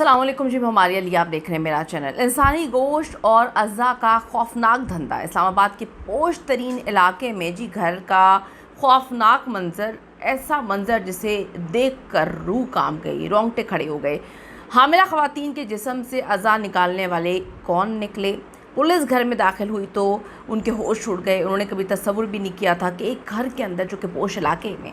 अस्सलाम वालेकुम जी, मैं हमारे लिए आप देख रहे हैं मेरा चैनल। इंसानी गोश्त और अज़ा का खौफनाक धंधा। इस्लामाबाद के पोश तरीन इलाके में जी घर का खौफनाक मंज़र, ऐसा मंज़र जिसे देख कर रूह काम गई, रोंगटे खड़े हो गए। हामिला ख़वातीन के जिस्म से अज़ा निकालने वाले कौन निकले? पुलिस घर में दाखिल हुई तो उनके होश उड़ गए। उन्होंने कभी तसव्वुर भी नहीं किया था कि एक घर के अंदर, जो कि पोश इलाके में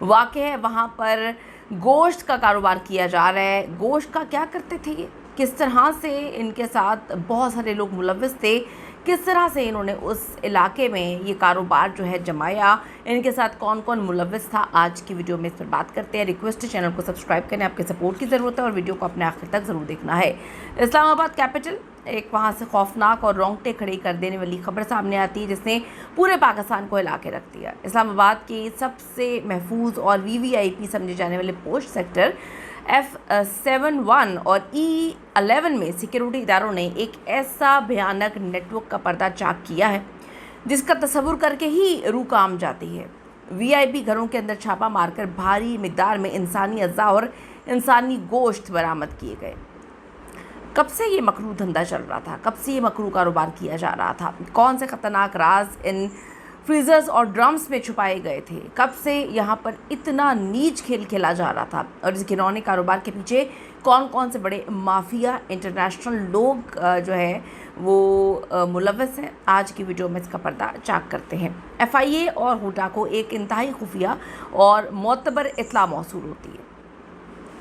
वाक़ है, वहाँ पर गोश्त का कारोबार किया जा रहा है। गोश्त का क्या करते थे ये? किस तरह से इनके साथ बहुत सारे लोग मुलव्वस थे? किस तरह से इन्होंने उस इलाके में ये कारोबार जो है जमाया? इनके साथ कौन कौन मुलव्वस था? आज की वीडियो में इस पर बात करते हैं। रिक्वेस्ट है चैनल को सब्सक्राइब करने, आपके सपोर्ट की ज़रूरत है और वीडियो को अपने आखिर तक ज़रूर देखना है। इस्लामाबाद कैपिटल, एक वहाँ से खौफनाक और रोंगटे खड़े कर देने वाली खबर सामने आती है जिसने पूरे पाकिस्तान को हिला के रख दिया। इस्लामाबाद के सबसे महफूज और VVIP समझे जाने वाले पोस्ट सेक्टर F71 और E11 में सिक्योरिटी इदारों ने एक ऐसा भयानक नेटवर्क का पर्दा चाक किया है जिसका तसव्वुर करके ही रूह काम जाती है। VIP घरों के अंदर छापा मारकर भारी मिकदार में इंसानी अज़ा और इंसानी गोश्त बरामद किए गए। कब से ये मकरूह धंधा चल रहा था? कब से ये मकरूह कारोबार किया जा रहा था? कौन से ख़तरनाक राज इन फ्रीज़र्स और ड्रम्स में छुपाए गए थे? कब से यहाँ पर इतना नीच खेल खेला जा रहा था? और इस घिनौने कारोबार के पीछे कौन कौन से बड़े माफिया इंटरनेशनल लोग जो है वो मुलव्वस हैं? आज की वीडियो में इसका पर्दा चाक करते हैं। FIA और हुडा को एक इंतहाई खुफिया और मोतबर इत्तला मौसूल होती है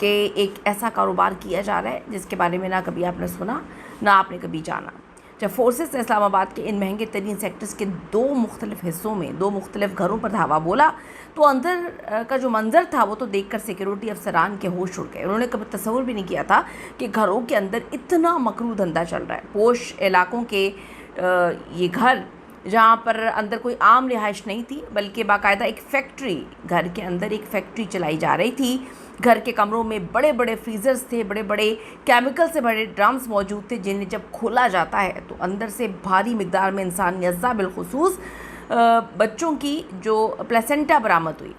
कि एक ऐसा कारोबार किया जा रहा है जिसके बारे में ना कभी आपने सुना, ना आपने कभी जाना। जब फोर्सेस ने इस्लामाबाद के इन महंगे तरीन सेक्टर्स के दो मुख्तलिफ हिस्सों में, दो मुख्तलिफ घरों पर धावा बोला तो अंदर का जो मंजर था वो तो देखकर सिक्योरिटी अफसरान के होश उड़ गए। उन्होंने कभी तसव्वुर भी नहीं किया था कि घरों के अंदर इतना मकरूह धंधा चल रहा है। पोश इलाकों के ये घर, जहाँ पर अंदर कोई आम रिहाइश नहीं थी बल्कि बाकायदा एक फैक्ट्री, घर के अंदर एक फैक्ट्री चलाई जा रही थी। घर के कमरों में बड़े बड़े फ्रीज़र्स थे, बड़े बड़े केमिकल से भरे ड्रम्स मौजूद थे जिन्हें जब खोला जाता है तो अंदर से भारी मिकदार में इंसानी अज़्ज़ा, बिलखुसूस बच्चों की जो प्लेसेंटा बरामद हुई।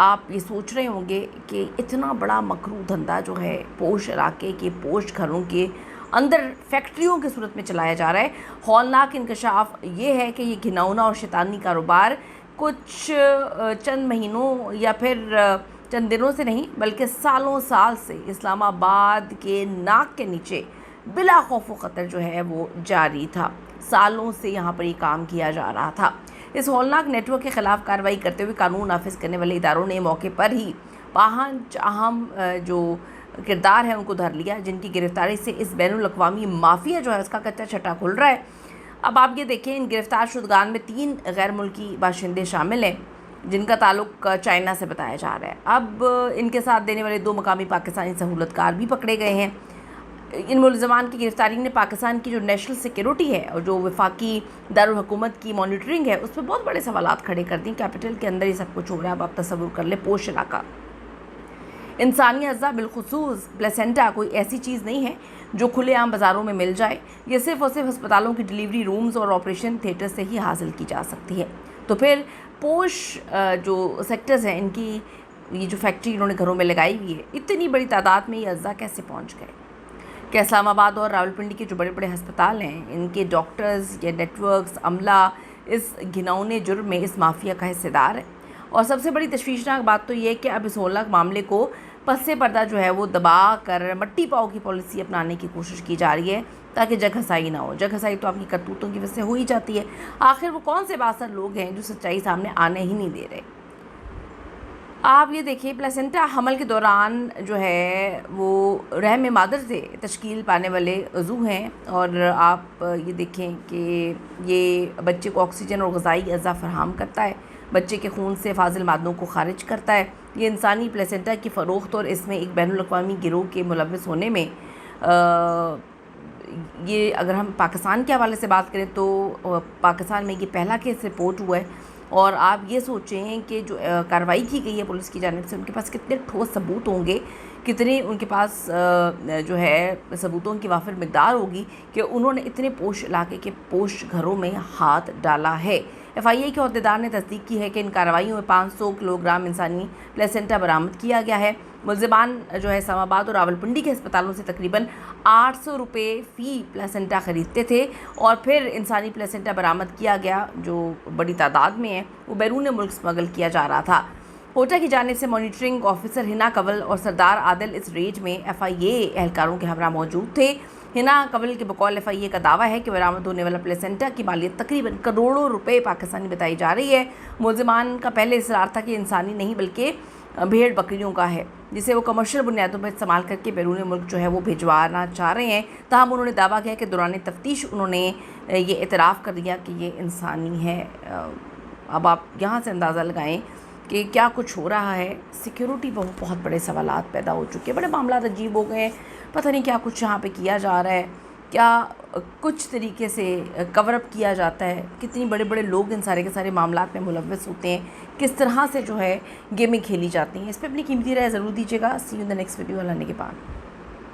आप ये सोच रहे होंगे कि इतना बड़ा मकरूह धंधा जो है पोश इलाके के पोश घरों के अंदर फैक्ट्रियों की सूरत में चलाया जा रहा है। हौलनाक इंकशाफ ये है कि ये घिनौना और शैतानी कारोबार कुछ चंद महीनों या फिर चंद दिनों से नहीं बल्कि सालों साल से इस्लामाबाद के नाक के नीचे बिला खौफ व ख़तर जो है वो जारी था। सालों से यहाँ पर ये काम किया जा रहा था। इस हौलनाक नेटवर्क के ख़िलाफ़ कार्रवाई करते हुए कानून नाफिज करने वाले इदारों ने मौके पर ही 5 अहम जो किरदार हैं उनको धर लिया, जिनकी गिरफ्तारी से इस बैनुल अक़वामी माफिया जो है उसका कच्चा छटा खुल रहा है। अब आप ये देखें, इन गिरफ़्तार शुदगान में 3 गैर मुल्की बाशिंदे शामिल हैं जिनका ताल्लुक चाइना से बताया जा रहा है। अब इनके साथ देने वाले 2 मकामी पाकिस्तानी सहूलतकार भी पकड़े गए हैं। इन मुलज़मान की गिरफ़्तारी ने पाकिस्तान की जो नेशनल सिक्योरिटी है और जो वफाकी दारुल हुकूमत की मॉनिटरिंग है उस पर बहुत बड़े सवालात खड़े कर दिए। कैपिटल के अंदर ये सब कुछ हो रहा है। अब आप तसव्वुर कर ले, पोश इलाका, इंसानी अज़्ज़ा बिलखुसूस प्लेसेंटा कोई ऐसी चीज़ नहीं है जो खुलेआम बाज़ारों में मिल जाए। ये सिर्फ़ और सिर्फ अस्पतालों की डिलीवरी रूम्स और ऑपरेशन थिएटर से ही हासिल की जा सकती है। तो फिर पोश जो सेक्टर्स हैं, इनकी ये जो फैक्ट्री इन्होंने घरों में लगाई हुई है, इतनी बड़ी तादाद में ये अज़्ज़ा कैसे पहुंच गए? क्या इस्लामाबाद और रावलपिंडी के जो बड़े बड़े अस्पताल हैं, इनके डॉक्टर्स या नेटवर्क्स, अमला इस घिनौने जुर्म में इस माफिया का हिस्सेदार है? और सबसे बड़ी तशवीशनाक बात तो ये है कि अब इस हौलनाक मामले को पस्से पर्दा जो है वो दबा कर मट्टी पाव की पॉलिसी अपनाने की कोशिश की जा रही है ताकि जगहसाई ना हो। जगहसाई तो आपकी करतूतों की वजह से हो ही जाती है। आखिर वो कौन से बासर लोग हैं जो सच्चाई सामने आने ही नहीं दे रहे? आप ये देखिए, प्लेसेंटा हमल के दौरान जो है वो रहम मादर से तश्कील पाने वाले अज़ू हैं और आप ये देखें कि ये बच्चे को ऑक्सीजन और ग़िज़ाई अज़्ज़ा फराहम करता है, बच्चे के खून से फाजिल मादों को खारिज करता है। ये इंसानी प्लेसेंटा की फ़रोख्त और इसमें एक बैनुल अक़वामी गिरोह के मुलव्वस होने में ये अगर हम पाकिस्तान के हवाले से बात करें तो पाकिस्तान में ये पहला केस रिपोर्ट हुआ है। और आप ये सोचें कि जो कार्रवाई की गई है पुलिस की जानिब से, उनके पास कितने ठोस सबूत होंगे, कितने उनके पास जो है सबूतों की वाफिर मिकदार होगी कि उन्होंने इतने पोश इलाके के पोश घरों में हाथ डाला है। FIA के अहदेदार ने तस्दीक की है कि इन कार्रवाइयों में 500 किलोग्राम इंसानी प्लेसेंटा बरामद किया गया है। मुलजिमान जो है इस्लामाबाद और रावलपिंडी के अस्पतालों से तकरीबन 800 रुपये फ़ी प्लेसेंटा ख़रीदते थे और फिर इंसानी प्लेसेंटा बरामद किया गया, जो बड़ी तादाद में है, वो बैरून मुल्क स्मगल किया जा रहा था। कोटा की जानिब से मॉनिटरिंग ऑफिसर हिना कंवल और सरदार आदिल इस रेज में FIA एहलकारों के हमरा मौजूद थे। हिना कंवल के बकौल FIA का दावा है कि बरामद होने वाला प्लेसेंटा की मालियत तकरीबन करोड़ों रुपए पाकिस्तानी बताई जा रही है। मुलजिमान का पहले इसरार था कि इंसानी नहीं बल्कि भेड़ बकरियों का है, जिसे वो कमर्शियल बुनियादों पर इस्तेमाल करके बैरून मुल्क जो है वो भिजवाना चाह रहे हैं। ताहम उन्होंने दावा किया कि दौरान तफ्तीश उन्होंने ये इतराफ़ कर दिया कि ये इंसानी है। अब आप यहाँ से अंदाज़ा लगाएं कि क्या कुछ हो रहा है। सिक्योरिटी पर बहुत बड़े सवालात पैदा हो चुके हैं, बड़े मामलात अजीब हो गए हैं, पता नहीं क्या कुछ यहाँ पे किया जा रहा है, क्या कुछ तरीके से कवर अप किया जाता है, कितनी बड़े बड़े लोग इन सारे के सारे मामलात में मुलव्वस होते हैं, किस तरह से जो है गेमें खेली जाती हैं। इस पर अपनी कीमती राय ज़रूर दीजिएगा। See you in the next video. Allah ने के बाद।